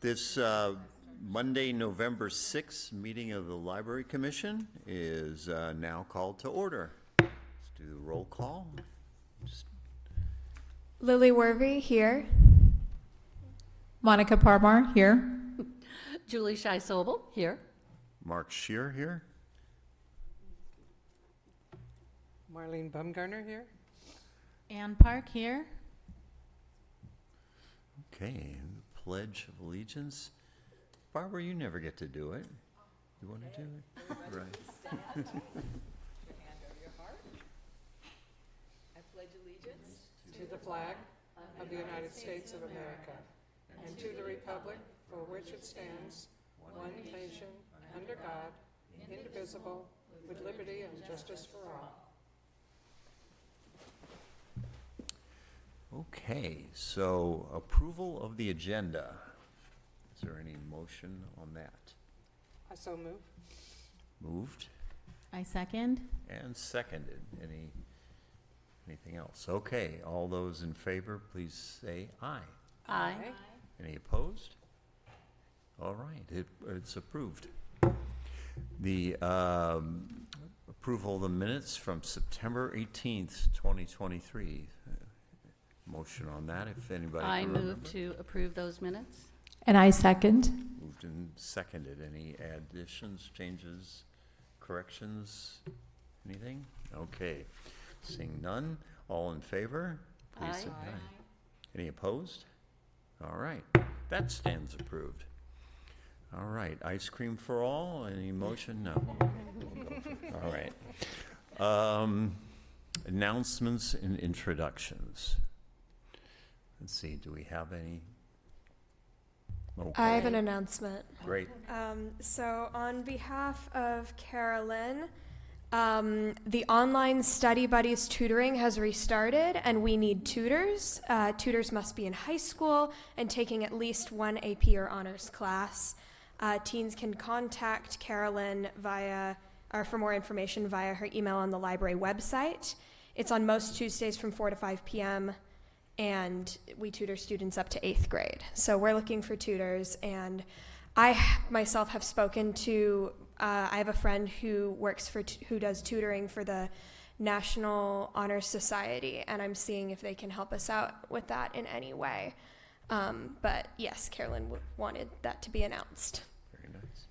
This Monday, November 6th, meeting of the Library Commission is now called to order. Let's do the roll call. Lily Worvey here. Monica Parmar here. Julie Shai-Sobel here. Mark Scheer here. Marlene Bumgarner here. Ann Park here. Okay, Pledge of Allegiance. Barbara, you never get to do it. You want to do it? Right. Your hand over your heart. I pledge allegiance to the flag of the United States of America and to the republic for which it stands, one nation, under God, indivisible, with liberty and justice for all. Okay, so approval of the agenda. Is there any motion on that? I so move. Moved I second. and seconded. Anything else? Okay, all those in favor, please say aye. Aye. Any opposed? All right, it's approved. The approval of the minutes from September 18th, 2023. Motion on that, if anybody I can move remember. to approve those minutes. And I second. Moved and seconded. Any additions, changes, corrections, anything? Okay, seeing none, all in favor? Please say Aye. Any opposed? All right, that stands approved. All right, ice cream for all, any motion? No. All right. Announcements and introductions. Let's see, do we have any? Okay, I have an announcement. great. So on behalf of Carolyn, the online Study Buddies tutoring has restarted and we need tutors. Tutors must be in high school and taking at least one AP or honors class. Teens can contact Carolyn for more information via her email on the library website. It's on most Tuesdays from 4 to 5 p.m. and we tutor students up to 8th grade. So we're looking for tutors, and I myself have spoken to, I have a friend who who does tutoring for the National Honor Society, and I'm seeing if they can help us out with that in any way. But yes, Carolyn wanted that to be announced. Very nice.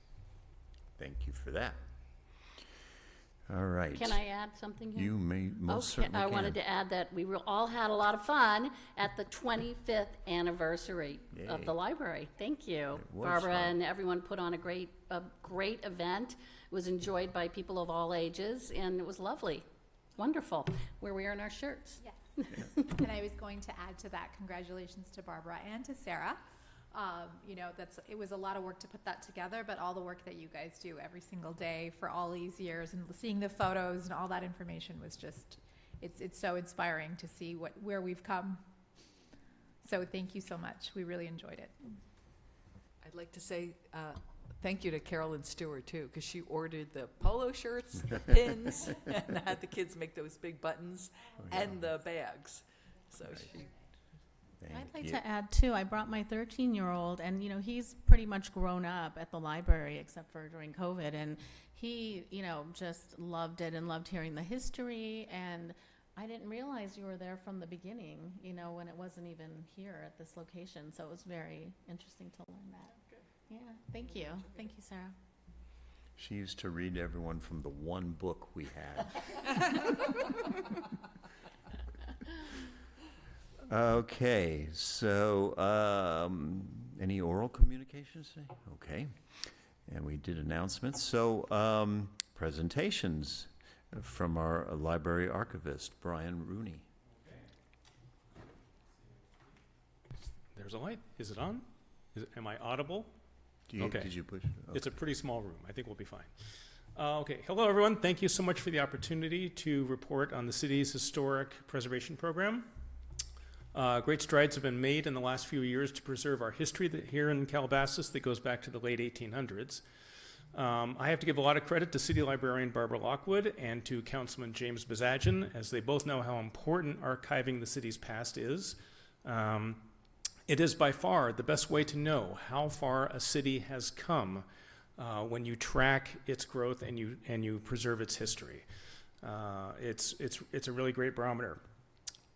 Thank you for that. All right. Can I add something here? You may most Okay, certainly I can. wanted to add that we all had a lot of fun at the 25th anniversary of Yay. the library. Thank you. It was Barbara fun. and everyone put on a great event. It was enjoyed by people of all ages, and it was lovely. Wonderful. We're wearing our shirts. Yes. And I was going to add to that, congratulations to Barbara and to Sarah. It was a lot of work to put that together, but all the work that you guys do every single day for all these years and seeing the photos and all that information was just, it's so inspiring to see where we've come. So thank you so much. We really enjoyed it. I'd like to say thank you to Carolyn Stewart, too, because she ordered the polo shirts, the pins, and had the kids make those big buttons and the bags. So she... Thank I'd like you. to add too, I brought my 13-year-old and, he's pretty much grown up at the library except for during COVID. And he, just loved it and loved hearing the history. And I didn't realize you were there from the beginning, when it wasn't even here at this location. So it was very interesting to learn that. Yeah, thank you. Thank you, Sarah. She used to read everyone from the one book we had. Okay, so any oral communications today? Okay, and we did announcements. So presentations from our library archivist, Brian Rooney. There's a light. Is it on? Am I audible? Okay. Did you push it? It's a pretty small room. I think we'll be fine. Okay. Hello, everyone. Thank you so much for the opportunity to report on the city's historic preservation program. Great strides have been made in the last few years to preserve our history here in Calabasas that goes back to the late 1800s. I have to give a lot of credit to City Librarian Barbara Lockwood and to Councilman James Bazagian, as they both know how important archiving the city's past is. it is by far the best way to know how far a city has come when you track its growth and you preserve its history. It's a really great barometer.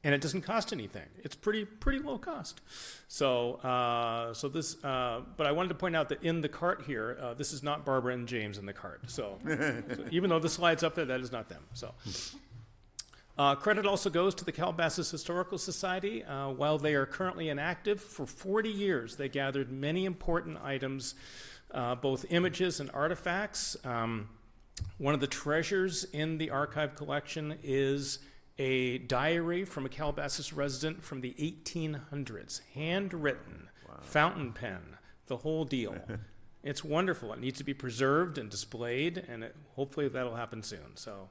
And it doesn't cost anything. It's pretty low cost. So but I wanted to point out that in the cart here, this is not Barbara and James in the cart. So even though the slide's up there, that is not them. So credit also goes to the Calabasas Historical Society. While they are currently inactive, for 40 years they gathered many important items, both images and artifacts. One of the treasures in the archive collection is a diary from a Calabasas resident from the 1800s, handwritten, fountain pen, the whole deal. It's wonderful. It needs to be preserved and displayed, and hopefully that'll happen soon. So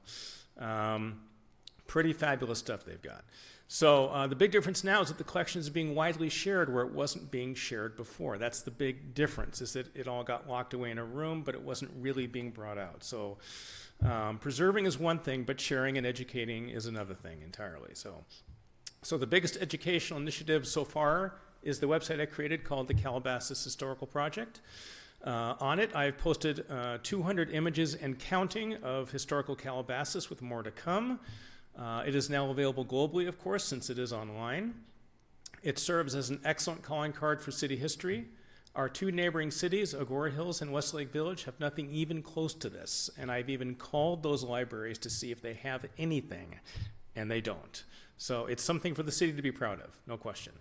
pretty fabulous stuff they've got. So the big difference now is that the collection is being widely shared where it wasn't being shared before. That's the big difference, is that it all got locked away in a room, but it wasn't really being brought out. So preserving is one thing, but sharing and educating is another thing entirely. So the biggest educational initiative so far is the website I created called the Calabasas Historical Project. On it, I've posted 200 images and counting of historical Calabasas, with more to come. It is now available globally, of course, since it is online. It serves as an excellent calling card for city history. Our two neighboring cities, Agoura Hills and Westlake Village, have nothing even close to this, and I've even called those libraries to see if they have anything, and they don't. So it's something for the city to be proud of, no question.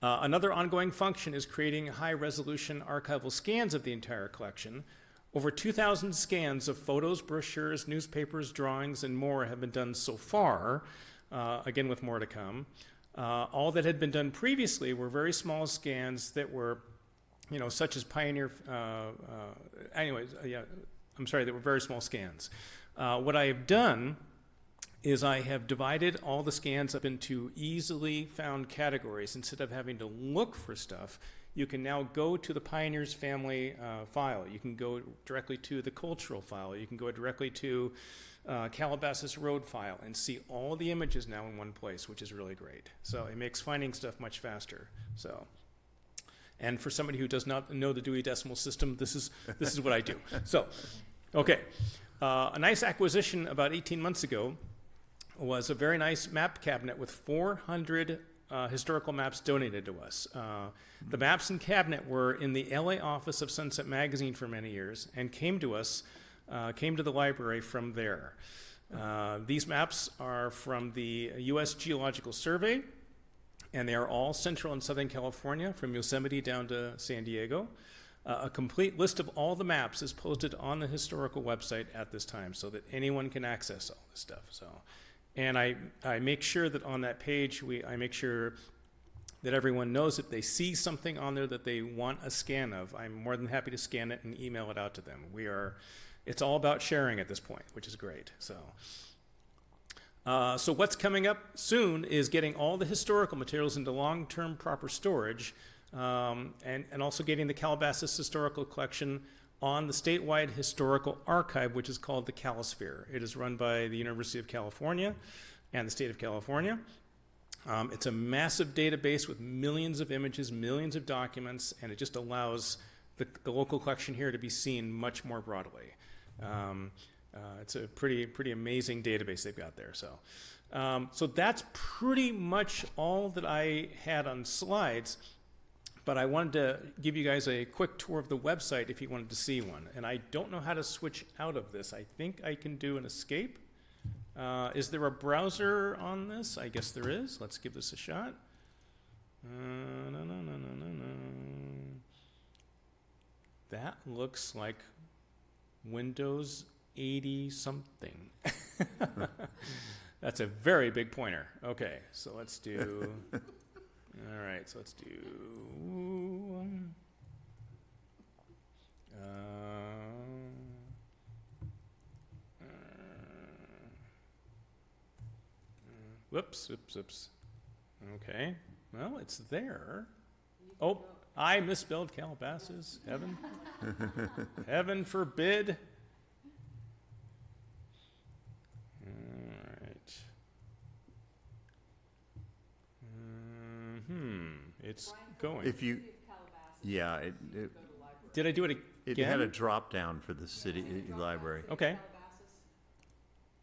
Another ongoing function is creating high-resolution archival scans of the entire collection. Over 2,000 scans of photos, brochures, newspapers, drawings, and more have been done so far, again with more to come. All that had been done previously were very small scans that were, such as Pioneer, that were very small scans. What I have done is I have divided all the scans up into easily found categories. Instead of having to look for stuff, you can now go to the Pioneers family file. You can go directly to the cultural file. You can go directly to Calabasas Road file and see all the images now in one place, which is really great. So it makes finding stuff much faster. And for somebody who does not know the Dewey Decimal System, this is what I do. So, okay, a nice acquisition about 18 months ago was a very nice map cabinet with 400 historical maps donated to us. The maps and cabinet were in the LA office of Sunset Magazine for many years and came to the library from there. These maps are from the U.S. Geological Survey, and they are all Central and Southern California, from Yosemite down to San Diego. A complete list of all the maps is posted on the historical website at this time so that anyone can access all this stuff. And I make sure that on that page, I make sure that everyone knows if they see something on there that they want a scan of, I'm more than happy to scan it and email it out to them. It's all about sharing at this point, which is great. So what's coming up soon is getting all the historical materials into long-term proper storage, and also getting the Calabasas Historical Collection on the statewide historical archive, which is called the Calisphere. It is run by the University of California and the state of California. It's a massive database with millions of images, millions of documents, and it just allows the local collection here to be seen much more broadly. It's a pretty amazing database they've got there. So that's pretty much all that I had on slides. But I wanted to give you guys a quick tour of the website if you wanted to see one. And I don't know how to switch out of this. I think I can do an escape. Is there a browser on this? I guess there is. Let's give this a shot. No. That looks like Windows 80 something. That's a very big pointer. Okay, so let's do... All right, so let's do... Whoops. Okay, well, it's there. Oh, I misspelled Calabasas. Heaven. Heaven forbid. All right. it's going. If you, yeah, Did I do it it again? had a drop down for the city library. Okay.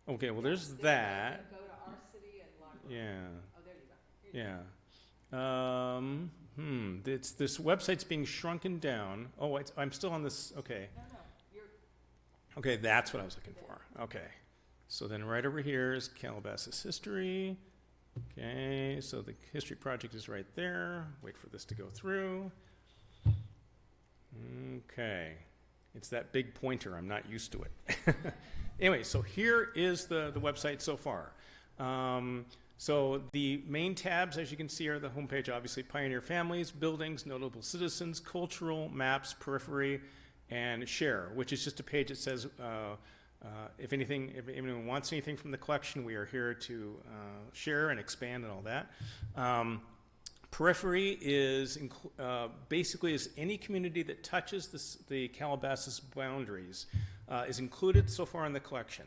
Okay, well, there's that. Go to our city and library. Yeah. Oh, there you go. Yeah. It's, this website's being shrunken down. Oh, I'm still on this. Okay. No, you're, Okay, that's what I was looking for. Okay. So then right over here is Calabasas history. Okay, so the history project is right there. Wait for this to go through. Okay. It's that big pointer. I'm not used to it. Anyway, so here is the website so far. So the main tabs, as you can see, are the homepage, obviously, Pioneer Families, Buildings, Notable Citizens, Cultural, Maps, Periphery, and Share, which is just a page that says, if anyone wants anything from the collection, we are here to share and expand and all that. Periphery is basically is any community that touches the Calabasas boundaries is included so far in the collection.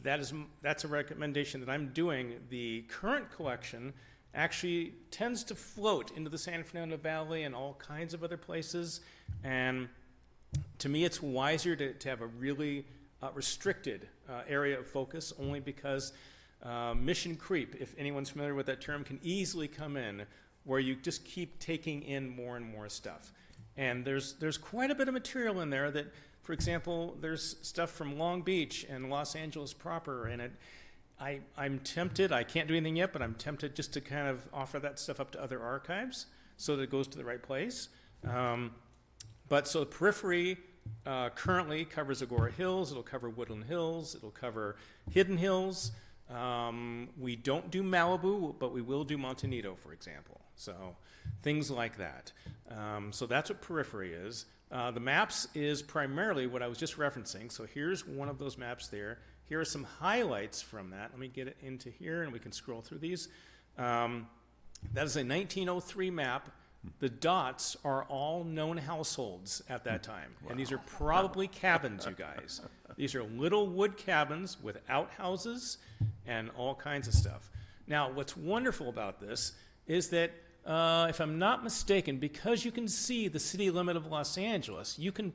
That's a recommendation that I'm doing. The current collection actually tends to float into the San Fernando Valley and all kinds of other places, and to me it's wiser to have a really restricted area of focus, only because mission creep, if anyone's familiar with that term, can easily come in where you just keep taking in more and more stuff. And there's quite a bit of material in there that, for example, there's stuff from Long Beach and Los Angeles proper, and I'm tempted, I can't do anything yet, but I'm tempted just to kind of offer that stuff up to other archives so that it goes to the right place. But so the periphery currently covers Agora Hills, it'll cover Woodland Hills, it'll cover Hidden Hills. We don't do Malibu, but we will do Montanito, for example. So things like that. So that's what periphery is. The maps is primarily what I was just referencing. So here's one of those maps there. Here are some highlights from that. Let me get it into here and we can scroll through these. That is a 1903 map. The dots are all known households at that time. Wow. And these are probably cabins, you guys. These are little wood cabins with outhouses and all kinds of stuff. Now, what's wonderful about this is that, if I'm not mistaken, because you can see the city limit of Los Angeles, you can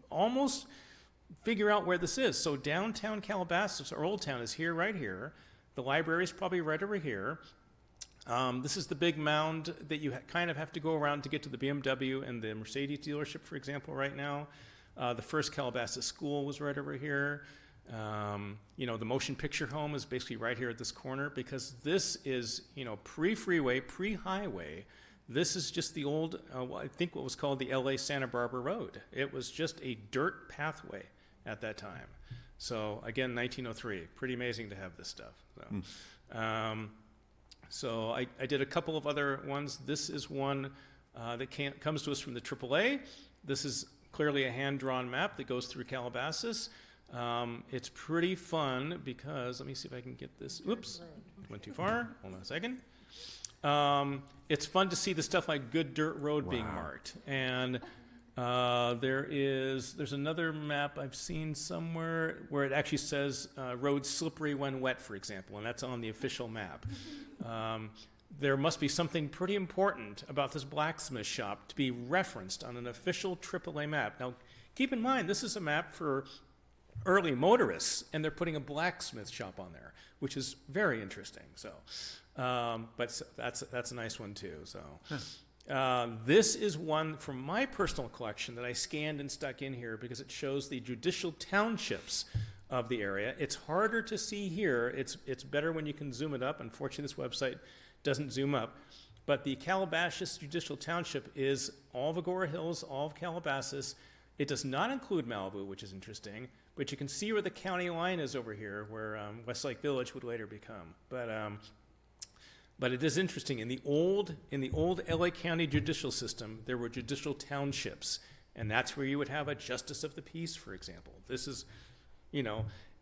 almost figure out where this is. So downtown Calabasas, or Old Town, is here, right here. The library is probably right over here. This is the big mound that you kind of have to go around to get to the BMW and the Mercedes dealership, for example, right now. The first Calabasas school was right over here. The motion picture home is basically right here at this corner, because this is, pre-freeway, pre-highway. This is just the old, I think what was called the LA Santa Barbara Road. It was just a dirt pathway at that time. So again, 1903, pretty amazing to have this stuff. So I did a couple of other ones. This is one that comes to us from the AAA. This is clearly a hand-drawn map that goes through Calabasas. It's pretty fun because, let me see if I can get this. Oops, went too far. Hold on a second. It's fun to see the stuff like Good Dirt Road being marked. And there's another map I've seen somewhere where it actually says road slippery when wet, for example, and that's on the official map. There must be something pretty important about this blacksmith shop to be referenced on an official AAA map. Now, keep in mind, this is a map for early motorists, and they're putting a blacksmith shop on there, which is very interesting. So, but that's a nice one too. So, this is one from my personal collection that I scanned and stuck in here because it shows the judicial townships of the area. It's harder to see here. It's better when you can zoom it up. Unfortunately, this website doesn't zoom up. But the Calabasas Judicial Township is all of Agora Hills, all of Calabasas. It does not include Malibu, which is interesting. But you can see where the county line is over here, where Westlake Village would later become. But it is interesting. In the old LA County judicial system, there were judicial townships, and that's where you would have a justice of the peace, for example. This is,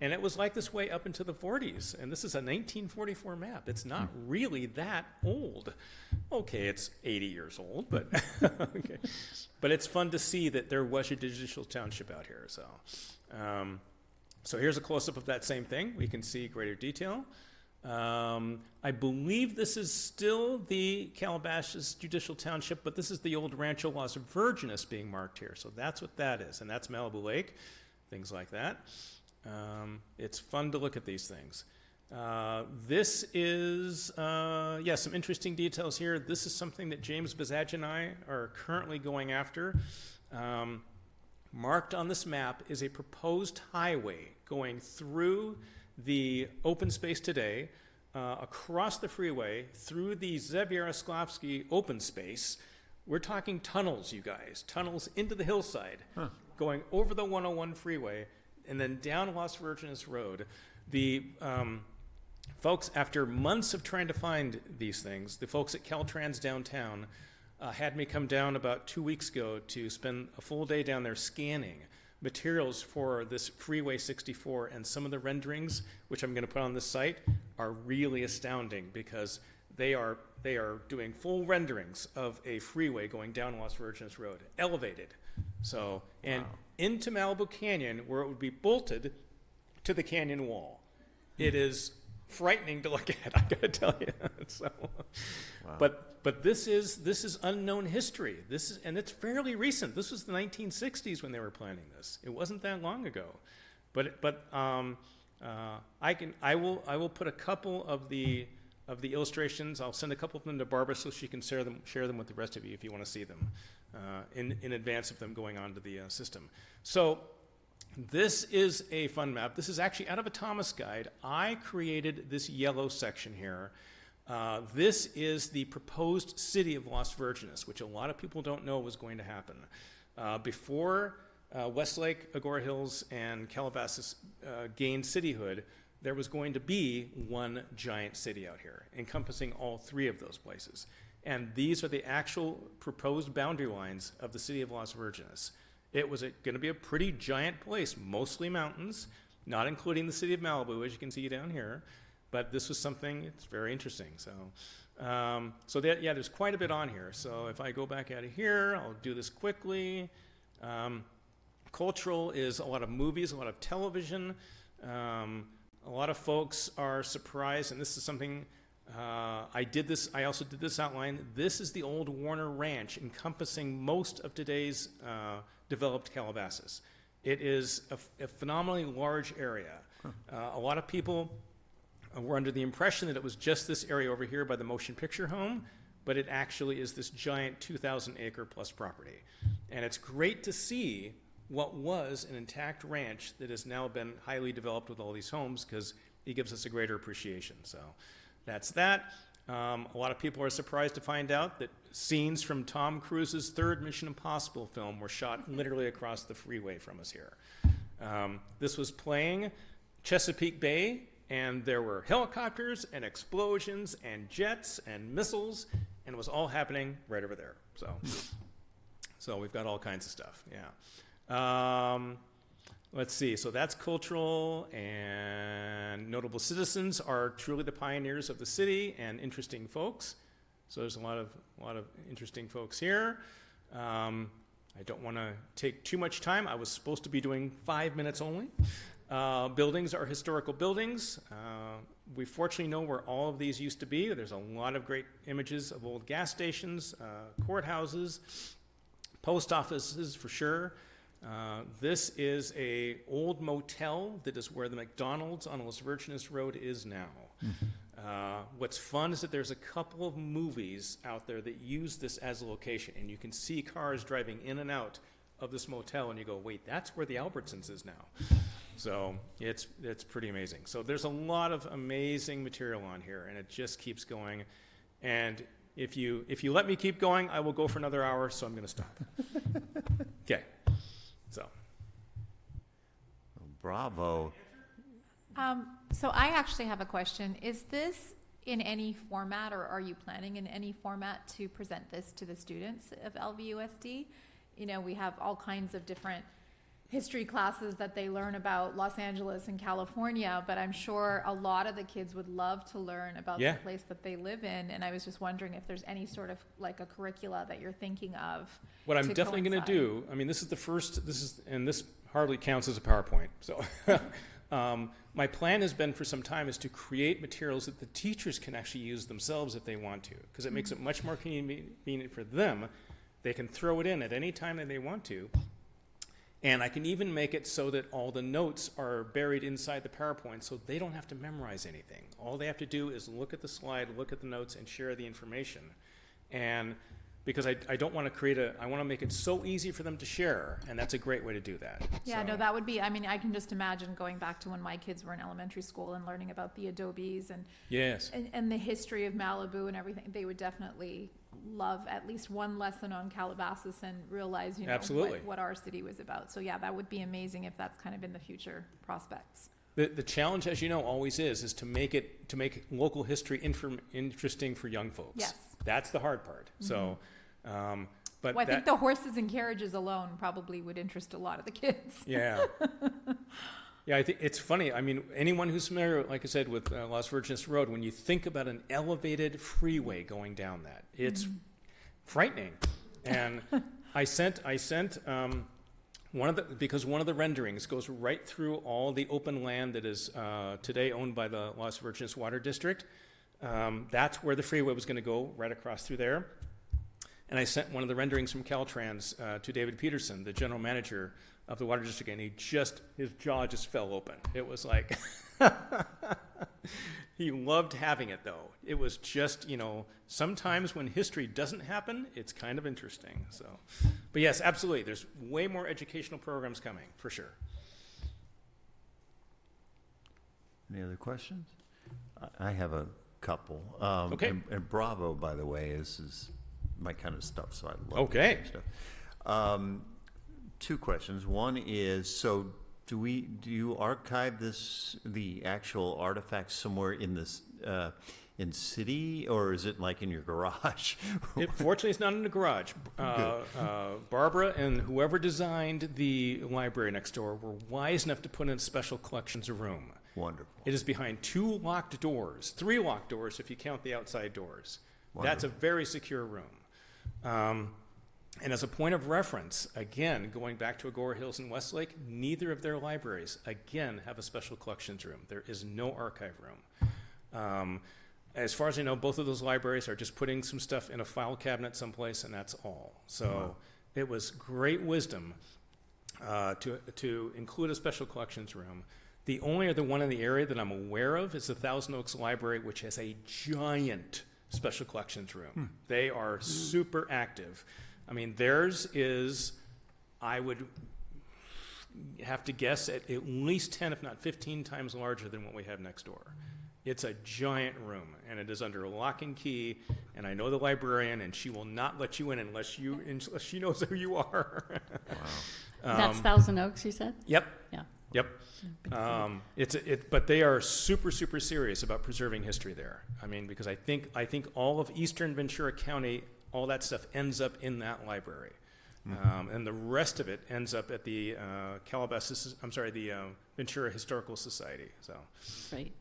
and it was like this way up into the 40s. And this is a 1944 map. It's not really that old. Okay, it's 80 years old, but okay. But it's fun to see that there was a judicial township out here. So here's a close-up of that same thing. We can see greater detail. I believe this is still the Calabasas Judicial Township, but this is the old Rancho Las Virgenes being marked here. So that's what that is, and that's Malibu Lake, things like that. It's fun to look at these things. This is, some interesting details here. This is something that James Bazadge and I are currently going after. Marked on this map is a proposed highway going through the open space today, across the freeway, through the Zev Yaroslavsky open space. We're talking tunnels, you guys, tunnels into the hillside, going over the 101 freeway, and then down Las Virgenes Road. The folks, after months of trying to find these things, the folks at Caltrans downtown had me come down about 2 weeks ago to spend a full day down there scanning materials for this Freeway 64, and some of the renderings, which I'm going to put on this site, are really astounding because they are doing full renderings of a freeway going down Las Virgenes Road, elevated. So, and into Malibu Canyon, where it would be bolted to the canyon wall. It is frightening to look at, I gotta tell you. So, but this is unknown history. And it's fairly recent. This was the 1960s when they were planning this. It wasn't that long ago. I will put a couple of the illustrations. I'll send a couple of them to Barbara so she can share them with the rest of you if you want to see them in advance of them going onto the system. So this is a fun map. This is actually out of a Thomas guide. I created this yellow section here. This is the proposed city of Las Virgenes, which a lot of people don't know was going to happen. Before Westlake, Agora Hills, and Calabasas gained cityhood, there was going to be one giant city out here, encompassing all three of those places. And these are the actual proposed boundary lines of the city of Las Virgenes. It was going to be a pretty giant place, mostly mountains, not including the city of Malibu, as you can see down here. But this was something, it's very interesting. So there's quite a bit on here. So if I go back out of here, I'll do this quickly. Cultural is a lot of movies, a lot of television. A lot of folks are surprised, and this is something I also did this outline. This is the old Warner Ranch, encompassing most of today's developed Calabasas. It is a phenomenally large area. A lot of people were under the impression that it was just this area over here by the motion picture home, but it actually is this giant 2,000 acre plus property. And it's great to see what was an intact ranch that has now been highly developed with all these homes, because it gives us a greater appreciation. So that's that. A lot of people are surprised to find out that scenes from Tom Cruise's third Mission Impossible film were shot literally across the freeway from us here. This was playing Chesapeake Bay, and there were helicopters and explosions and jets and missiles, and it was all happening right over there. So we've got all kinds of stuff, yeah. Let's see, so that's cultural, and notable citizens are truly the pioneers of the city and interesting folks. So there's a lot of interesting folks here. I don't want to take too much time. I was supposed to be doing 5 minutes only. Buildings are historical buildings. We fortunately know where all of these used to be. There's a lot of great images of old gas stations, courthouses, post offices for sure. This is a old motel that is where the McDonald's on Las Virgenes Road is now. What's fun is that there's a couple of movies out there that use this as a location, and you can see cars driving in and out of this motel, and you go, wait, that's where the Albertsons is now. So it's pretty amazing. So there's a lot of amazing material on here, and it just keeps going. And if you let me keep going, I will go for another hour, so I'm going to stop. Okay. So. Bravo. So I actually have a question. Is this in any format, or are you planning in any format to present this to the students of LVUSD? You know, we have all kinds of different history classes that they learn about Los Angeles and California, but I'm sure a lot of the kids would love to learn about the place that they live in. And I was just wondering if there's any sort of like a curricula that you're thinking of. What I'm definitely going to do, I mean, this is the first, and this hardly counts as a PowerPoint. So My plan has been for some time is to create materials that the teachers can actually use themselves if they want to, because it makes it much more convenient for them. They can throw it in at any time that they want to. And I can even make it so that all the notes are buried inside the PowerPoint, so they don't have to memorize anything. All they have to do is look at the slide, look at the notes, and share the information. And because I don't want to I want to make it so easy for them to share, and that's a great way to do that. Yeah, So- no, that would be, I mean, I can just imagine going back to when my kids were in elementary school and learning about the Adobes and Yes. and the history of Malibu and everything. They would definitely love at least one lesson on Calabasas and realize, you know, Absolutely. what our city was about. So yeah, that would be amazing if that's kind of in the future prospects. The challenge, as you know, always is to make local history interesting for young folks. Yes. That's the hard part. So, but Well, I that, think the horses and carriages alone probably would interest a lot of the kids. yeah, yeah. I think it's funny. I mean, anyone who's familiar, like I said, with Las Virgenes Road, when you think about an elevated freeway going down that, it's frightening. And I sent because one of the renderings goes right through all the open land that is today owned by the Las Virgenes Water District. That's where the freeway was going to go, right across through there. And I sent one of the renderings from Caltrans to David Peterson, the general manager of the Water District, and his jaw just fell open. It was like, he loved having it though. It was just, you know, sometimes when history doesn't happen, it's kind of interesting. So, but yes, absolutely. There's way more educational programs coming, for sure. Any other questions? I have a couple. Okay. And Bravo, by the way, is my kind of stuff, so I love Okay. this stuff. Two questions. One is, so do you archive the actual artifacts somewhere in this in city, or is it like in your garage? Fortunately, it's not in the garage. Barbara and whoever designed the library next door were wise enough to put in a special collections room. Wonderful. It is behind 2 locked doors, 3 locked doors if you count the outside doors. Wonderful. That's a very secure room. And as a point of reference, again, going back to Agora Hills and Westlake, neither of their libraries, again, have a special collections room. There is no archive room. As far as I know, both of those libraries are just putting some stuff in a file cabinet someplace, and that's all. So It was great wisdom to include a special collections room. The only other one in the area that I'm aware of is the Thousand Oaks Library, which has a giant special collections room. They are super active. I mean, theirs is, I would have to guess, at least 10, if not 15 times larger than what we have next door. It's a giant room, and it is under lock and key, and I know the librarian, and she will not let you in unless she knows who you are. That's Thousand Oaks, you said? Yep. Yeah. Yep. But they are super, super serious about preserving history there. I mean, because I think all of Eastern Ventura County, all that stuff ends up in that library. And the rest of it ends up at the Calabasas, the Ventura Historical Society. So, Great.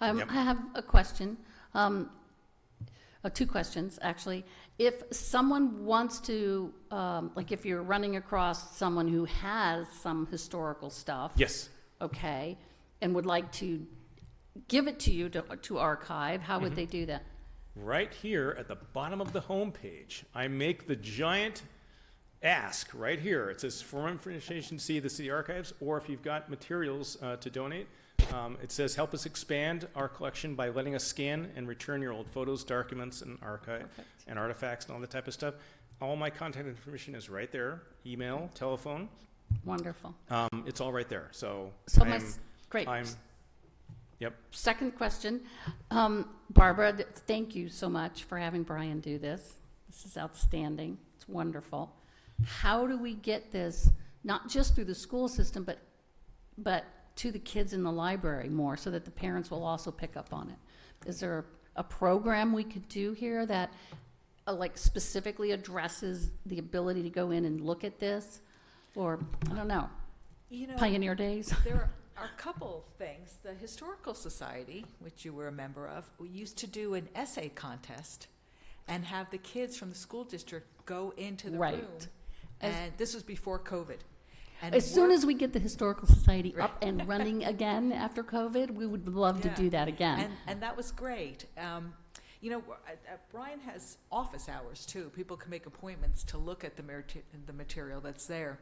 Yep. I have a question. 2 questions, actually. If someone wants to, like if you're running across someone who has some historical stuff. yes. Okay, and would like to give it to you to archive, how would they do that? Right here at the bottom of the home page, I make the giant ask right here. It says, for more information, see the city archives, or if you've got materials to donate, it says, help us expand our collection by letting us scan and return your old photos, documents, and and artifacts and all that type of stuff. All my contact information is right there, email, telephone. Wonderful. It's all right there. So Great. Yep. Second question, Barbara, thank you so much for having Brian do this. This is outstanding. It's wonderful. How do we get this, not just through the school system, but to the kids in the library more, so that the parents will also pick up on it? Is there a program we could do here that like specifically addresses the ability to go in and look at this? Or, I don't know, You know, Pioneer Days? there are a couple things. The Historical Society, which you were a member of, we used to do an essay contest and have the kids from the school district go into the Right. room. And this was before COVID. And As soon work- as we get the Historical Society up and running again after COVID, we would love to Yeah. do that again. And that was great. You know, Brian has office hours too. People can make appointments to look at the material that's there.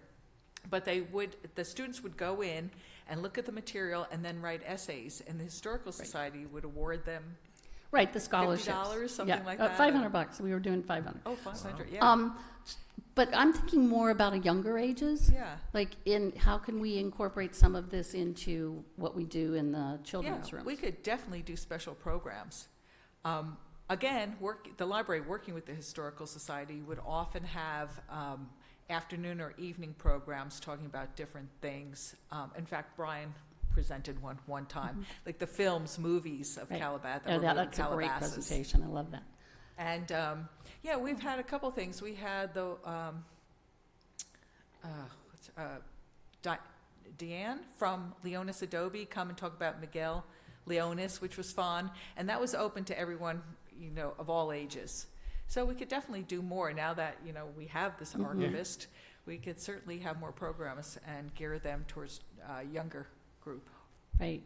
But the students would go in and look at the material and then write essays, and the Historical Society would award them Right, the scholarships. $50, something like that. $500. We were doing 500. Oh, 500, yeah. But I'm thinking more about a younger ages. Yeah. Like how can we incorporate some of this into what we do in the children's rooms? We could definitely do special programs. Again, the library working with the Historical Society would often have afternoon or evening programs talking about different things. In fact, Brian presented one time, like the films, movies of Right. Calabasas. Oh, that's a great presentation. I love that. And we've had a couple things. We had the Deanne from Leonis Adobe come and talk about Miguel Leonis, which was fun, and that was open to everyone, you know, of all ages. So we could definitely do more now that, you know, we have this archivist. We could certainly have more programs and gear them towards younger group. Right.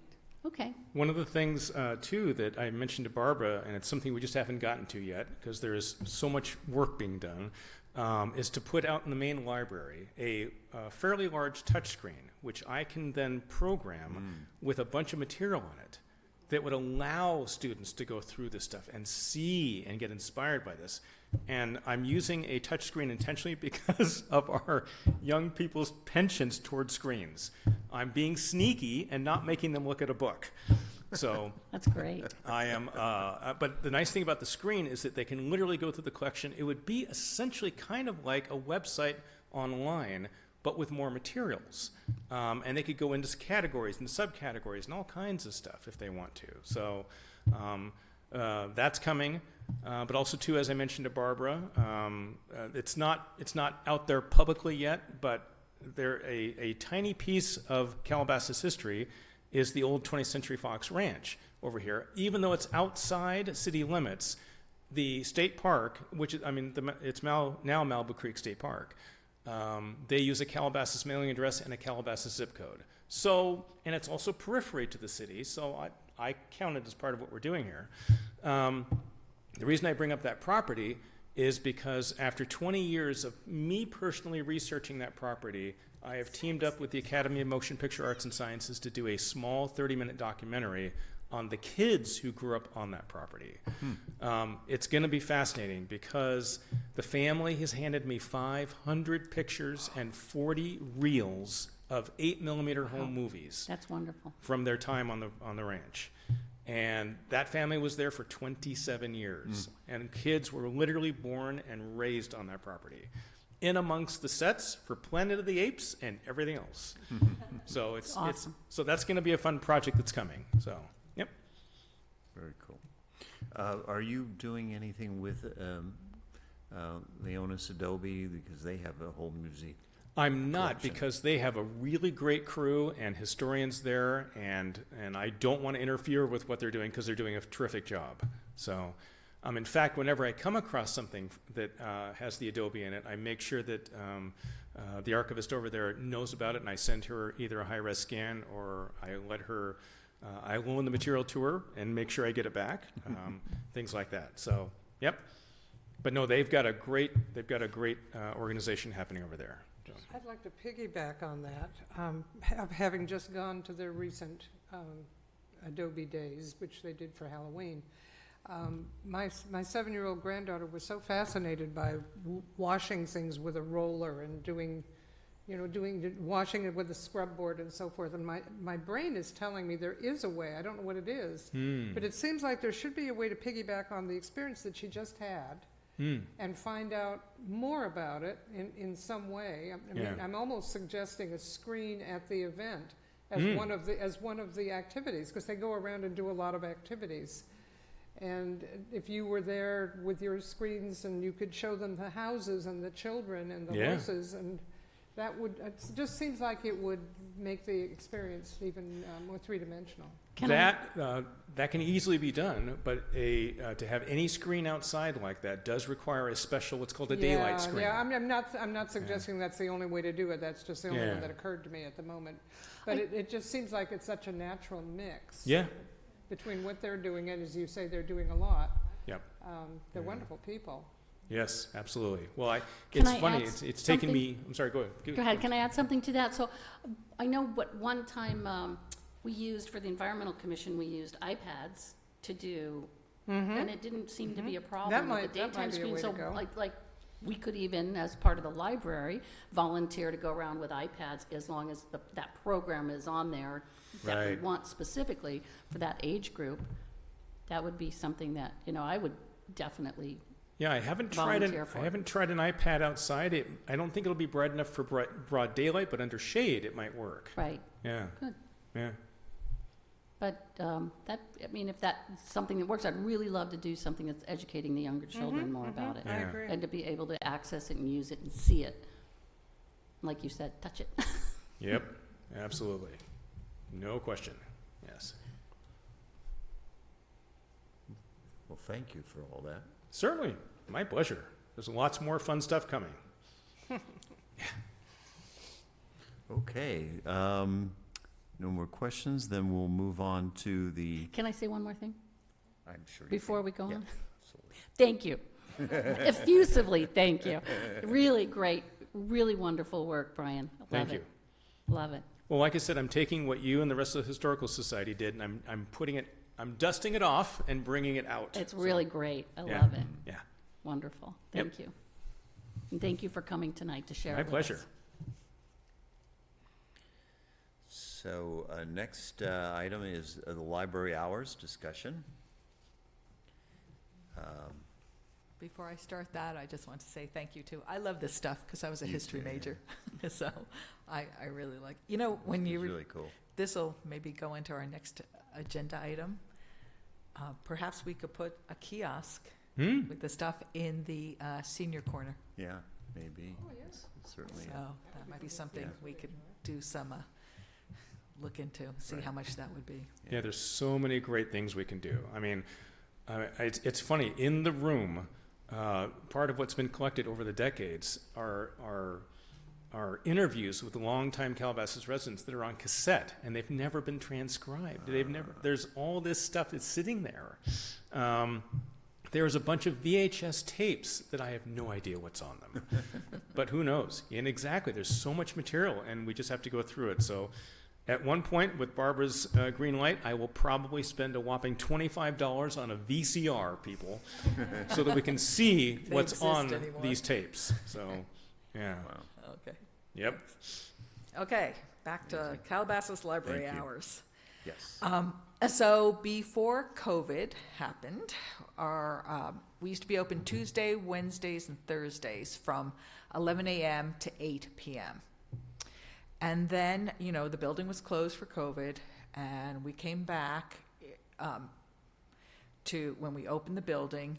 Okay. One of the things, too, that I mentioned to Barbara, and it's something we just haven't gotten to yet because there is so much work being done, is to put out in the main library a fairly large touchscreen, which I can then program with a bunch of material on it that would allow students to go through this stuff and see and get inspired by this. And I'm using a touchscreen intentionally because of our young people's penchants toward screens. I'm being sneaky and not making them look at a book. So That's great. I am, but the nice thing about the screen is that they can literally go through the collection. It would be essentially kind of like a website online, but with more materials. And they could go into categories and subcategories and all kinds of stuff if they want to. So that's coming. But also, too, as I mentioned to Barbara, it's not out there publicly yet, but a tiny piece of Calabasas history is the old 20th Century Fox Ranch over here. Even though it's outside city limits, the state park, which is, it's now Malibu Creek State Park, they use a Calabasas mailing address and a Calabasas zip code. So, and it's also periphery to the city, so I count it as part of what we're doing here. The reason I bring up that property is because after 20 years of me personally researching that property, I have teamed up with the Academy of Motion Picture Arts and Sciences to do a small 30-minute documentary on the kids who grew up on that property. It's going to be fascinating because the family has handed me 500 pictures and 40 reels of 8mm home movies That's wonderful. from their time on the ranch. And that family was there for 27 years. And kids were literally born and raised on that property, in amongst the sets for Planet of the Apes and everything else. So it's awesome. So that's going to be a fun project that's coming. So, yep. Very cool. Are you doing anything with Leonis Adobe, because they have a whole museum? I'm not, collection. because they have a really great crew and historians there, and I don't want to interfere with what they're doing because they're doing a terrific job. So, in fact, whenever I come across something that has the Adobe in it, I make sure that the archivist over there knows about it, and I send her either a high-res scan or I let her, I loan the material to her and make sure I get it back, things like that. So, yep. But no, they've got a great organization happening over there. I'd like to piggyback on that, having just gone to their recent Adobe Days, which they did for Halloween. My 7-year-old granddaughter was so fascinated by washing things with a roller and washing it with a scrub board and so forth. And my brain is telling me there is a way. I don't know what it is, but it seems like there should be a way to piggyback on the experience that she just had. And find out more about it in some way. I mean, I'm almost suggesting a screen at the event as one of the activities, because they go around and do a lot of activities. And if you were there with your screens and you could show them the houses and the children and the horses, and That would, it just seems like it would make the experience even more three-dimensional. That can easily be done, but to have any screen outside like that does require a special, what's called a daylight screen. Yeah, I'm not suggesting that's the only way to do it. That's just the only one that occurred to me at the moment. But it just seems like it's such a natural mix. Yeah. Between what they're doing and, as you say, they're doing a lot. Yep. They're wonderful people. Yes, absolutely. Well, Can it's I funny. add It's taken something? me. I'm sorry. Go ahead. Go ahead, can I add something to that? So I know what one time we used for the Environmental Commission, we used iPads to do, and it didn't seem to be a problem with the that daytime might be a screen. way So to go. like we could even, as part of the library, volunteer to go around with iPads as long as that program is on there that we Right. want specifically for that age group. That would be something that, I would definitely, Yeah, I haven't volunteer for I it. haven't tried an iPad outside. I don't think it'll be bright enough for broad daylight, but under shade it might work. right. Yeah. Good. Yeah. But if that's something that works, I'd really love to do something that's educating the younger children more about it. I Yeah. agree. And to be able to access it and use it and see it. Like you said, touch it. Yep. Absolutely. No question. Yes. Well, thank you for all that. Certainly. My pleasure. There's lots more fun stuff coming. Okay, no more questions, then we'll move on to the, Can I say one more thing I'm sure you before can. we go Yeah, on? absolutely. Thank you. Effusively, thank you. Really great, really wonderful work, Brian. Love Thank it. you. Love it. Well, like I said, I'm taking what you and the rest of the Historical Society did, and I'm dusting it off and bringing it out. It's So, really great. I yeah. love it. Yeah. Wonderful. Yep. Thank you. And thank you for coming tonight to share My it with pleasure. us. So, next item is the library hours discussion. Before I start that, I just want to say thank you too. I love this stuff because I was a history too, yeah. major. So I really like, when It's you, really cool. this will maybe go into our next agenda item. Perhaps we could put a kiosk with the stuff in the senior corner. Yeah, maybe. Certainly. So that might be something Yeah. we could do some look into, see how much that would be. Yeah, there's so many great things we can do. I mean, it's funny, in the room, part of what's been collected over the decades are interviews with longtime Calabasas residents that are on cassette, and they've never been transcribed. There's all this stuff that's sitting there. There's a bunch of VHS tapes that I have no idea what's on them. But who knows? And exactly, there's so much material, and we just have to go through it. So at one point, with Barbara's green light, I will probably spend a whopping $25 on a VCR, people, so that we can see They what's exist on anymore. these tapes. So, yeah. Wow. Okay. Yep. Okay, back to Calabasas Library Thank you. hours. Yes. So before COVID happened, we used to be open Tuesday, Wednesdays, and Thursdays from 11 a.m. to 8 p.m. And then, the building was closed for COVID, and we came back to when we opened the building,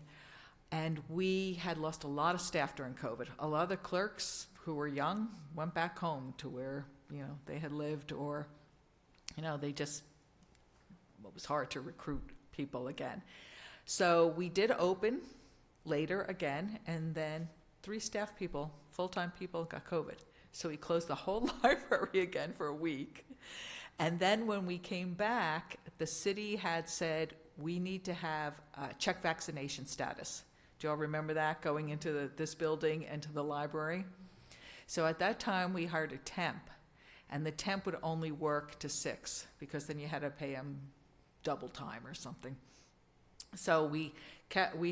and we had lost a lot of staff during COVID. A lot of the clerks who were young went back home to where, they had lived, or, they just, it was hard to recruit people again. So we did open later again, and then 3 staff people, full-time people, got COVID. So we closed the whole library again for a week. And then when we came back, the city had said, we need to have check vaccination status. Do you all remember that, going into this building and to the library? So at that time, we hired a temp, and the temp would only work to 6, because then you had to pay him double time or something. So we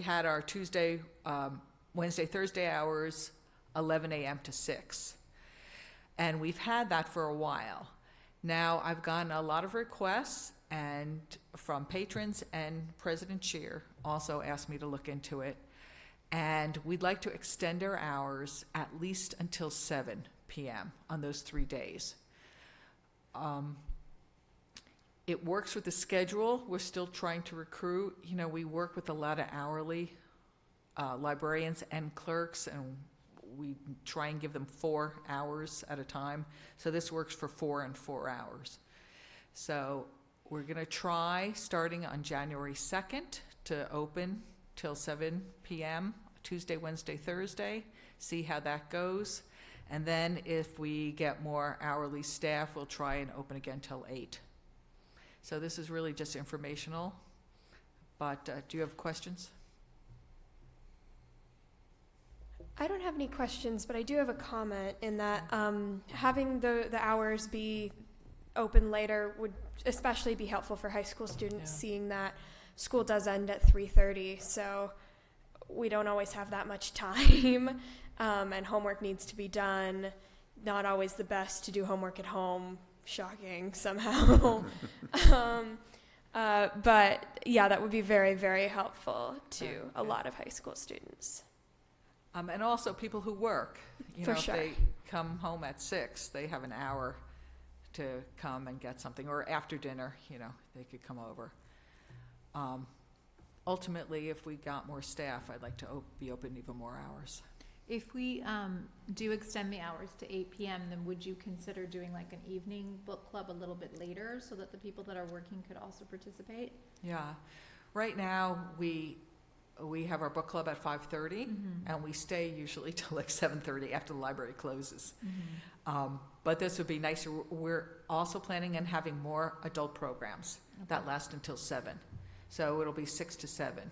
had our Tuesday, Wednesday, Thursday hours, 11 a.m. to 6. And we've had that for a while. Now, I've gotten a lot of requests, and from patrons, and President Scheer also asked me to look into it. And we'd like to extend our hours at least until 7 p.m. on those 3 days. It works with the schedule. We're still trying to recruit. We work with a lot of hourly librarians and clerks, and we try and give them 4 hours at a time. So this works for 4 and 4 hours. So we're going to try, starting on January 2nd, to open till 7 p.m., Tuesday, Wednesday, Thursday, see how that goes. And then if we get more hourly staff, we'll try and open again till 8. So this is really just informational. But do you have questions? I don't have any questions, but I do have a comment in that having the hours be open later would especially be helpful for high school students, Yeah. seeing that school does end at 3:30, so we don't always have that much time, and homework needs to be done. Not always the best to do homework at home. Shocking somehow. But yeah, that would be very, very helpful to a lot of high school students. And also people who work. You For know, sure. if they come home at 6, they have an hour to come and get something. Or after dinner, you know, they could come over. Ultimately, if we got more staff, I'd like to be open even more hours. If we do extend the hours to 8 p.m., then would you consider doing like an evening book club a little bit later so that the people that are working could also participate? Yeah. Right now, we have our book club at 5:30, and we stay usually till like 7:30 after the library closes. But this would be nicer. We're also planning on having more adult programs that last until 7. So it'll be 6 to 7.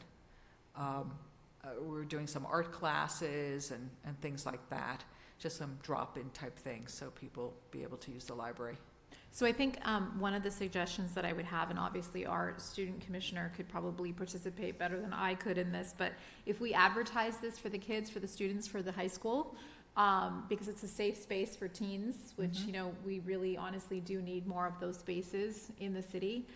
We're doing some art classes and things like that, just some drop-in type things so people be able to use the library. So I think one of the suggestions that I would have, and obviously our student commissioner could probably participate better than I could in this, but if we advertise this for the kids, for the students, for the high school, because it's a safe space for teens, which, you know, we really honestly do need more of those spaces in the city.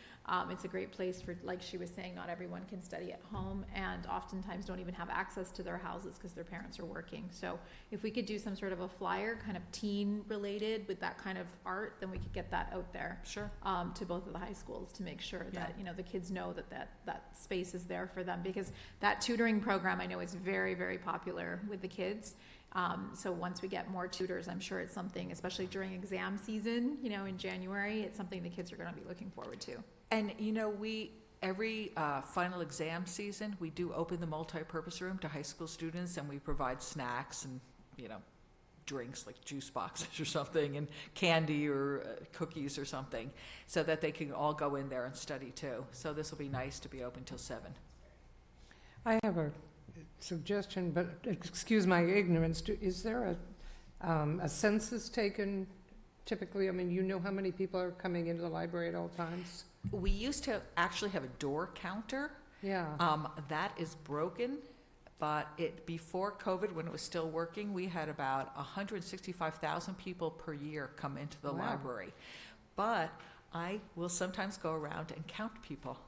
It's a great place for, like she was saying, not everyone can study at home and oftentimes don't even have access to their houses because their parents are working. So if we could do some sort of a flyer, kind of teen related with that kind of art, then we could get that out there. Sure. To both of the high schools to make sure that, you know, the kids know that space is there for them, because that tutoring program I know is very, very popular with the kids. So once we get more tutors, I'm sure it's something, especially during exam season, you know, in January, it's something the kids are going to be looking forward to. And, you know, every final exam season, we do open the multi-purpose room to high school students, and we provide snacks and, you know, drinks like juice boxes or something, and candy or cookies or something, so that they can all go in there and study too. So this will be nice to be open till 7. I have a suggestion, but excuse my ignorance. Is there a census taken typically? I mean, you know how many people are coming into the library at all times? We used to actually have a door counter. Yeah. That is broken, but before COVID, when it was still working, we had about 165,000 people per year come into the Wow. library. But I will sometimes go around and count people.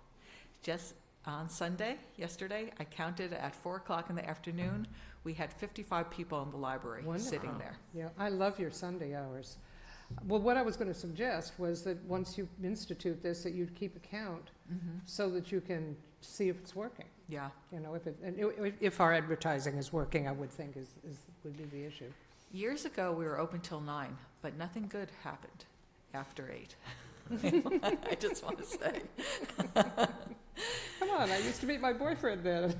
Just on Sunday, yesterday, I counted at 4 o'clock in the afternoon. We had 55 people in the library sitting Wonderful. there. Yeah, I love your Sunday hours. Well, what I was going to suggest was that once you institute this, that you'd keep a count so that you can see if it's working. Yeah. You know, if our advertising is working, I would think would be the issue. Years ago, we were open till 9, but nothing good happened after 8. I just want to say. Come on, I used to meet my boyfriend then.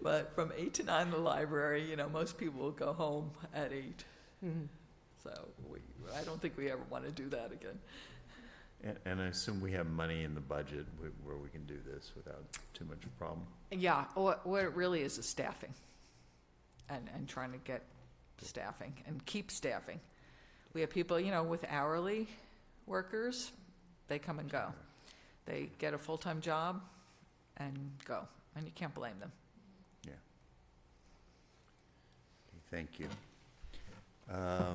But from 8 to 9 in the library, you know, most people will go home at 8. So I don't think we ever want to do that again. And I assume we have money in the budget where we can do this without too much problem. Yeah, what it really is staffing and trying to get staffing and keep staffing. We have people, you know, with hourly workers, they come and go. They get a full-time job and go, and you can't blame them. Yeah. Okay, thank you. I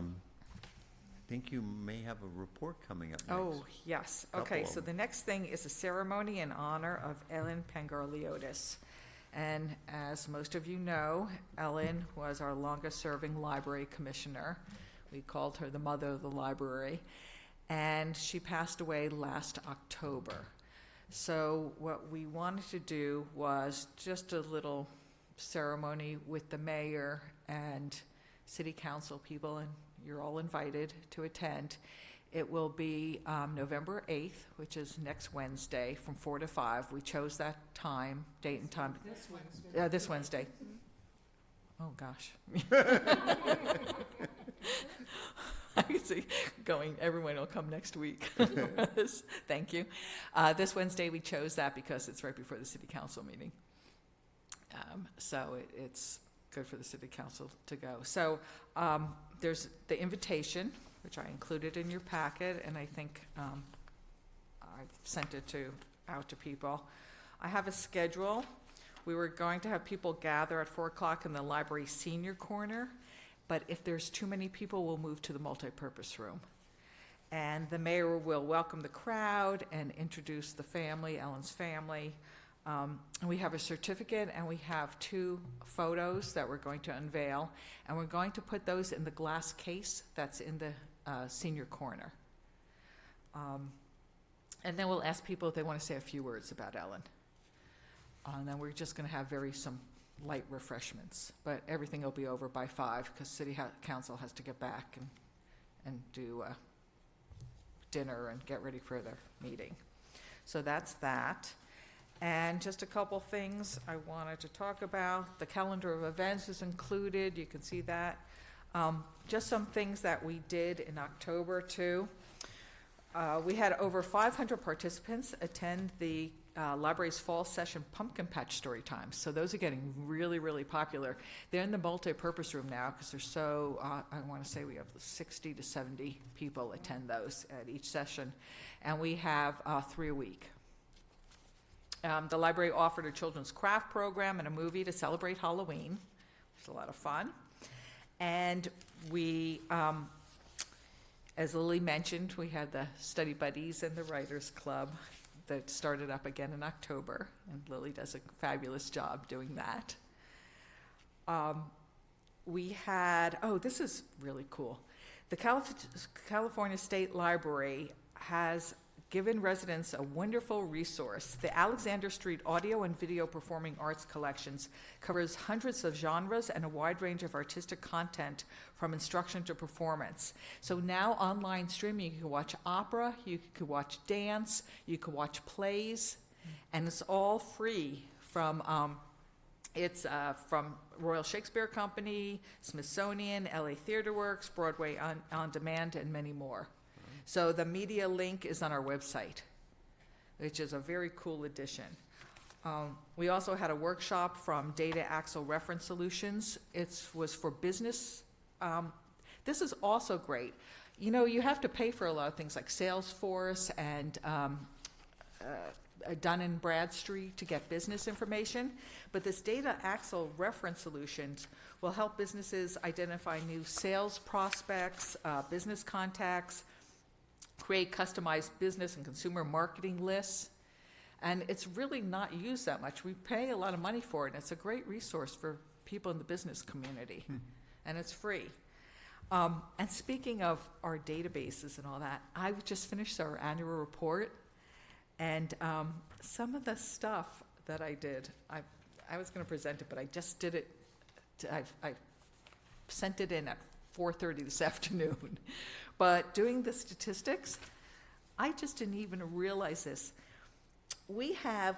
think you may have a report coming up next. Oh, yes. Okay, Couple so of the next thing is a ceremony in honor of Ellen Pangarliotis. And as most of you know, Ellen was our longest-serving library commissioner. We called her the mother of the library. And she passed away last October. So what we wanted to do was just a little ceremony with the mayor and city council people, and you're all invited to attend. It will be November 8th, which is next Wednesday, from 4 to 5. We chose that time, date and time. This Wednesday. Oh, gosh. I can see going, everyone will come next week. Thank you. This Wednesday, we chose that because it's right before the city council meeting. So it's good for the city council to go. So there's the invitation, which I included in your packet, and I think I've sent it out to people. I have a schedule. We were going to have people gather at 4 o'clock in the library senior corner, but if there's too many people, we'll move to the multipurpose room. And the mayor will welcome the crowd and introduce the family, Ellen's family. And we have a certificate, and we have 2 photos that we're going to unveil, and we're going to put those in the glass case that's in the senior corner. And then we'll ask people if they want to say a few words about Ellen. And then we're just going to have some light refreshments, but everything will be over by 5 because city council has to get back and do dinner and get ready for their meeting. So that's that. And just a couple things I wanted to talk about. The calendar of events is included. You can see that. Just some things that we did in October too. We had over 500 participants attend the library's fall session pumpkin patch story times. So those are getting really, really popular. They're in the multi-purpose room now because they're so, I want to say we have 60 to 70 people attend those at each session. And we have 3 a week. The library offered a children's craft program and a movie to celebrate Halloween. It's a lot of fun. And we, as Lily mentioned, we had the Study Buddies and the Writers Club that started up again in October, and Lily does a fabulous job doing that. We had, this is really cool. The California State Library has given residents a wonderful resource. The Alexander Street Audio and Video Performing Arts Collections covers hundreds of genres and a wide range of artistic content from instruction to performance. So now online streaming, you can watch opera, you can watch dance, you can watch plays, and it's all free from from Royal Shakespeare Company, Smithsonian, LA Theater Works, Broadway on Demand, and many more. So the media link is on our website, which is a very cool addition. We also had a workshop from Data Axle Reference Solutions. It was for business. This is also great. You know, you have to pay for a lot of things like Salesforce and Dun & Bradstreet to get business information, but this Data Axle Reference Solutions will help businesses identify new sales prospects, business contacts, create customized business and consumer marketing lists. And it's really not used that much. We pay a lot of money for it, and it's a great resource for people in the business community. And it's free. And speaking of our databases and all that, I just finished our annual report, and some of the stuff that I did, I was going to present it, but I just did it. I sent it in at 4:30 this afternoon. But doing the statistics, I just didn't even realize this. We have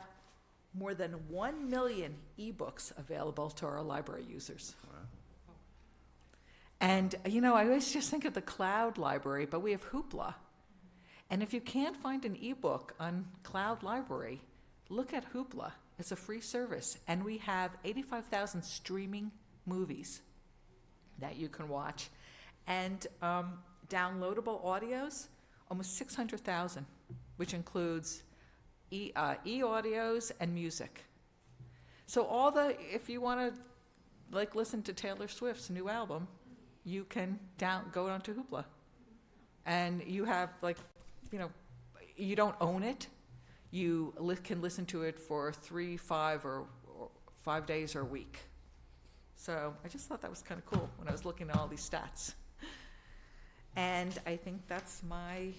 more than 1 million ebooks available to our library users. Wow. And, you know, I always just think of the cloud library, but we have Hoopla. And if you can't find an ebook on Cloud Library, look at Hoopla. It's a free service. And we have 85,000 streaming movies that you can watch. And downloadable audios, almost 600,000, which includes e-audios and music. So if you want to like listen to Taylor Swift's new album, you can go onto Hoopla. And you have you don't own it. You can listen to it for 3, 5, or 5 days or a week. So I just thought that was kind of cool when I was looking at all these stats. And I think that's my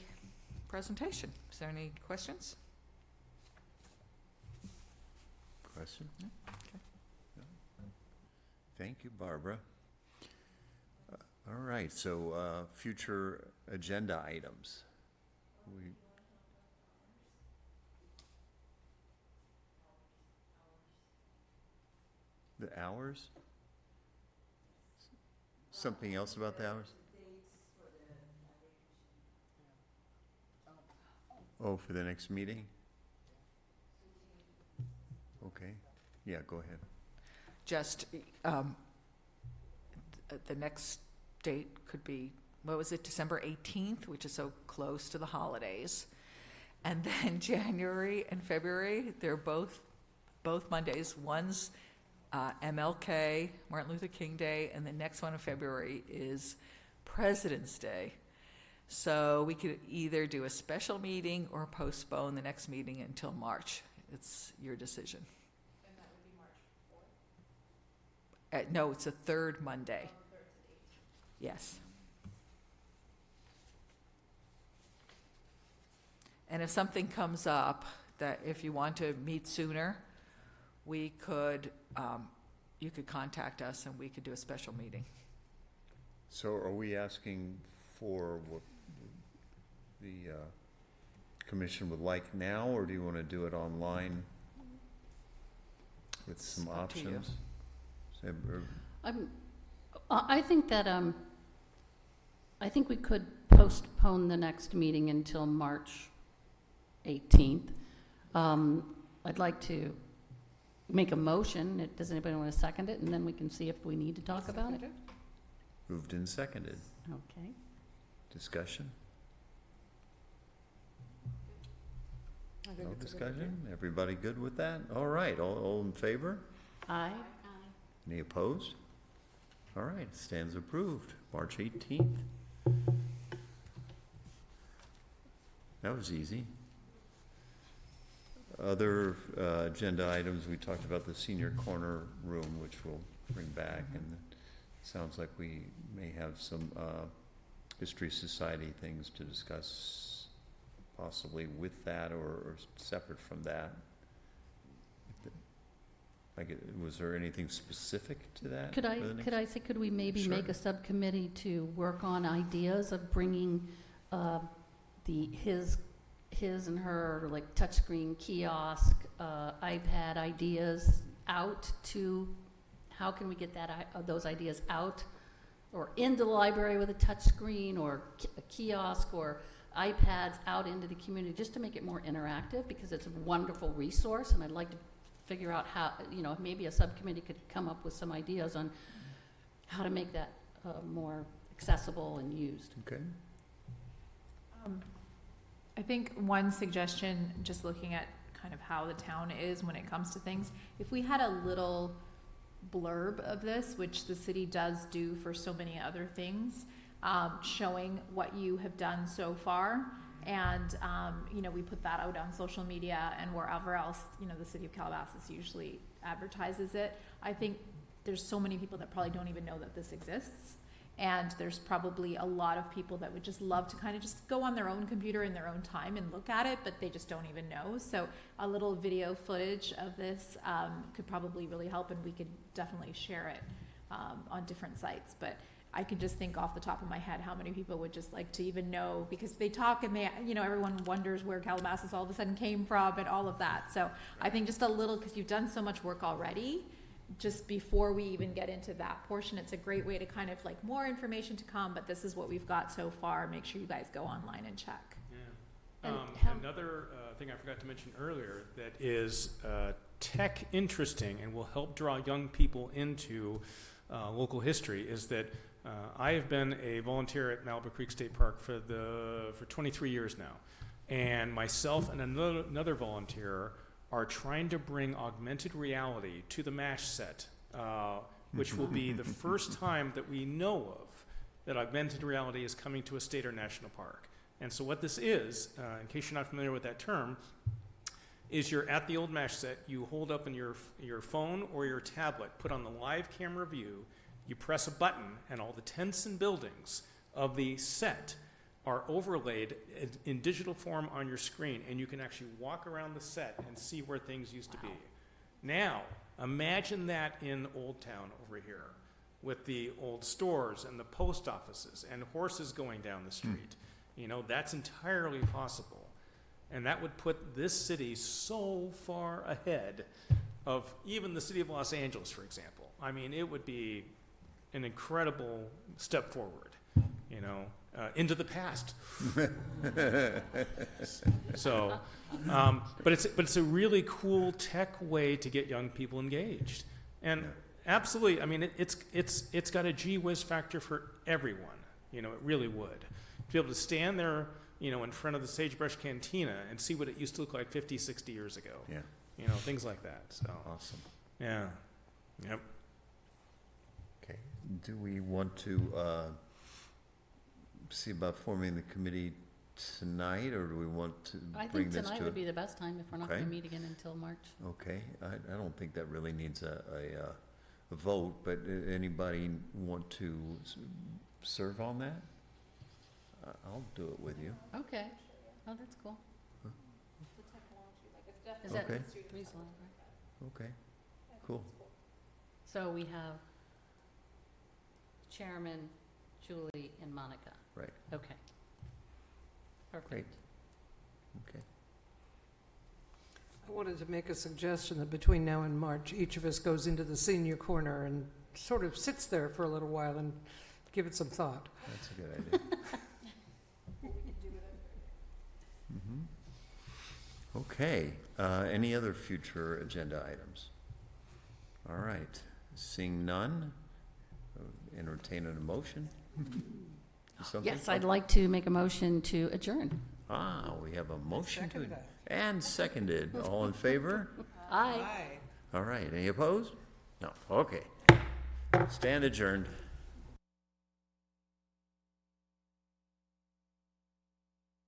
presentation. Is there any questions? Question? Okay. Thank you, Barbara. All right, so future agenda items. The hours? Something else about the hours? Oh, for the next meeting? Okay, yeah, go ahead. Just, the next date could be, what was it, December 18th, which is so close to the holidays. And then January and February, they're both Mondays. One's MLK, Martin Luther King Day, and the next one in February is President's Day. So we could either do a special meeting or postpone the next meeting until March. It's your decision. And that would be March 4th? No, it's the third Monday. Yes. And if something comes up that if you want to meet sooner, we could, you could contact us and we could do a special meeting. So are we asking for what the commission would like now, or do you want to do it online with some It's up to you. options? I think that, I think we could postpone the next meeting until March 18th. I'd like to make a motion. Does anybody want to second it? And then we can see if we need to talk about it. Moved and seconded. Okay. Discussion? I think No it's a good idea. discussion? Everybody good with that? All right, all in favor? Aye. Any opposed? All right, stands approved, March 18th. That was easy. Other agenda items, we talked about the senior corner room, which we'll bring back, and it sounds like we may have some History Society things to discuss, possibly with that or separate from that. Was there anything specific to that? Could I say, could we maybe make a subcommittee to work on ideas of bringing his and her, like, touchscreen kiosk, iPad ideas out to, how can we get those ideas out or into the library with a touchscreen or a kiosk or iPads out into the community, just to make it more interactive, because it's a wonderful resource, and I'd like to figure out how, maybe a subcommittee could come up with some ideas on how to make that more accessible and used. Okay. I think one suggestion, just looking at kind of how the town is when it comes to things, if we had a little blurb of this, which the city does do for so many other things, showing what you have done so far, and we put that out on social media and wherever else, the city of Calabasas usually advertises it. I think there's so many people that probably don't even know that this exists. And there's probably a lot of people that would just love to kind of just go on their own computer in their own time and look at it, but they just don't even know. So a little video footage of this could probably really help, and we could definitely share it on different sites. But I could just think off the top of my head how many people would just like to even know, because they talk and they, everyone wonders where Calabasas all of a sudden came from and all of that. So I think just a little, because you've done so much work already, just before we even get into that portion, it's a great way to kind of like more information to come, but this is what we've got so far. Make sure you guys go online and check. Yeah. Another thing I forgot to mention earlier that is tech interesting and will help draw young people into local history is that I have been a volunteer at Malibu Creek State Park for 23 years now, and myself and another volunteer are trying to bring augmented reality to the MASH set, which will be the first time that we know of that augmented reality is coming to a state or national park. And so what this is, in case you're not familiar with that term, is you're at the old MASH set, you hold up in your phone or your tablet, put on the live camera view, you press a button, and all the tents and buildings of the set are overlaid in digital form on your screen, and you can actually walk around the set and see where things used to be. Now, Imagine that in Old Town over here with the old stores and the post offices and horses going down the street. You know, that's entirely possible. And that would put this city so far ahead of even the city of Los Angeles, for example. I mean, it would be an incredible step forward, you know, into the past. So, but it's a really cool tech way to get young people engaged. And absolutely, I mean, it's got a gee whiz factor for everyone. You know, it really would. To be able to stand there, you know, in front of the Sagebrush Cantina and see what it used to look like 50, 60 years ago. Yeah. You know, things like that. So, Awesome. yeah. Yep. Okay. Do we want to see about forming the committee tonight, or do we want to I bring think this tonight to? would be the best time if we're not Okay. going to meet again until March. Okay. I don't think that really needs a vote, but anybody want to serve on that? I'll do it with you. Okay. Oh, that's cool. Is that Okay. reasonable, right? Okay. Cool. So we have Chairman, Julie, and Monica. Right. Okay. Perfect. Great. Okay. I wanted to make a suggestion that between now and March, each of us goes into the senior corner and sort of sits there for a little while and give it some thought. That's a good idea. Mhm. Okay, any other future agenda items? All right, seeing none, entertain an motion? Something? Yes, I'd like to make a motion to adjourn. We have a motion to, Second that. and seconded. All in favor? Aye. Aye. All right, any opposed? No, okay. Stand adjourned.